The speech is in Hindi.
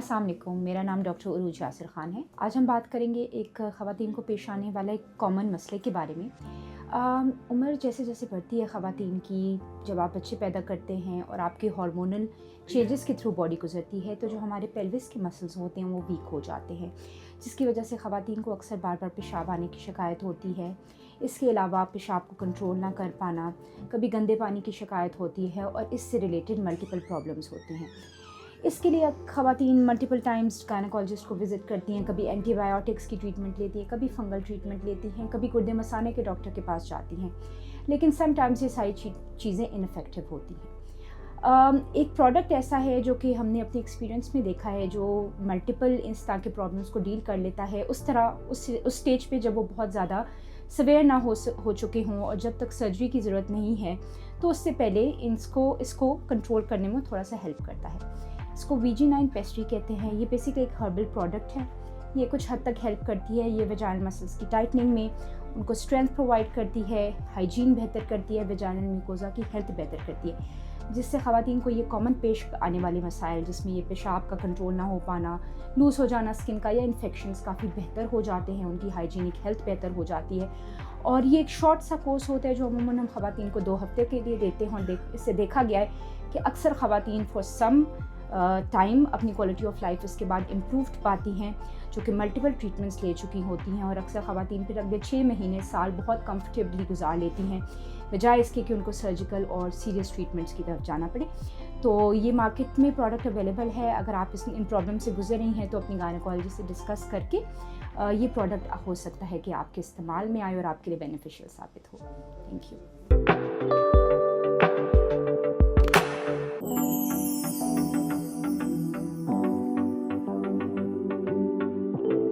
अस्सलाम वालेकुम, मेरा नाम डॉक्टर उरूज यासिर ख़ान है। आज हम बात करेंगे एक ख़वातीन को पेश आने वाला एक कॉमन मसले के बारे में। उम्र जैसे जैसे बढ़ती है ख़वातीन की, जब आप बच्चे पैदा करते हैं और आपके हार्मोनल चेंजेस के थ्रू बॉडी गुजरती है, तो जो हमारे पेल्विस के मसल्स होते हैं वो वीक हो जाते हैं, जिसकी वजह से ख़वातीन को अक्सर बार बार पेशाब आने की शिकायत होती है। इसके अलावा पेशाब को कंट्रोल ना कर पाना, कभी गंदे पानी की शिकायत होती है और इससे रिलेटेड मल्टीपल प्रॉब्लम्स होती हैं। इसके लिए ख़वातीन मल्टीपल टाइम्स गायनेकोलॉजिस्ट को विज़िट करती हैं, कभी एंटीबायोटिक्स की ट्रीटमेंट लेती हैं, कभी फंगल ट्रीटमेंट लेती हैं, कभी गुर्दे मसाने के डॉक्टर के पास जाती हैं, लेकिन समटाइम्स ये सारी चीज़ें इनफेक्टिव होती हैं। एक प्रोडक्ट ऐसा है जो कि हमने अपने एक्सपीरियंस में देखा है, जो मल्टीपल इस तरह के प्रॉब्लम्स को डील कर लेता है उस स्टेज पे जब वो बहुत ज़्यादा सवेयर ना हो चुके हों और जब तक सर्जरी की ज़रूरत नहीं है, तो उससे पहले इसको कंट्रोल करने में थोड़ा सा हेल्प करता है। इसको VG9 पेस्ट्री कहते हैं। ये बेसिकली एक हर्बल प्रोडक्ट है। ये कुछ हद तक हेल्प करती है ये वेजाइनल मसल्स की टाइटनिंग में, उनको स्ट्रेंथ प्रोवाइड करती है, हाइजीन बेहतर करती है, वेजाइनल म्यूकोजा की हेल्थ बेहतर करती है, जिससे ख़वातीन को ये कॉमन पेश आने वाले मसाइल, जिसमें ये पेशाब का कंट्रोल ना हो पाना, लूज़ हो जाना स्किन का, या इन्फेक्शंस काफ़ी बेहतर हो जाते हैं, उनकी हाइजीनिक हेल्थ बेहतर हो जाती है। और ये एक शॉर्ट सा कोर्स होता है जो अमूमन हम ख़वातीन को 2 हफ्ते के लिए देते हैं, और इससे देखा गया है कि अक्सर ख़वातीन फॉर सम टाइम अपनी क्वालिटी ऑफ लाइफ इसके बाद इम्प्रूव्ड पाती हैं, जो कि मल्टीपल ट्रीटमेंट्स ले चुकी होती हैं, और अक्सर ख़वातीन फिर अगले 6 महीने साल बहुत कंफर्टेबली गुजार लेती हैं, बजाय इसके कि उनको सर्जिकल और सीरियस ट्रीटमेंट्स की तरफ जाना पड़े। तो ये मार्केट में प्रोडक्ट अवेलेबल है। अगर आप इन प्रॉब्लम से गुजर रही हैं तो अपनी गायनेकोलॉजिस्ट से डिस्कस करके ये प्रोडक्ट हो सकता है कि आपके इस्तेमाल में आए और आपके लिए बेनिफिशियल साबित हो। Thank you.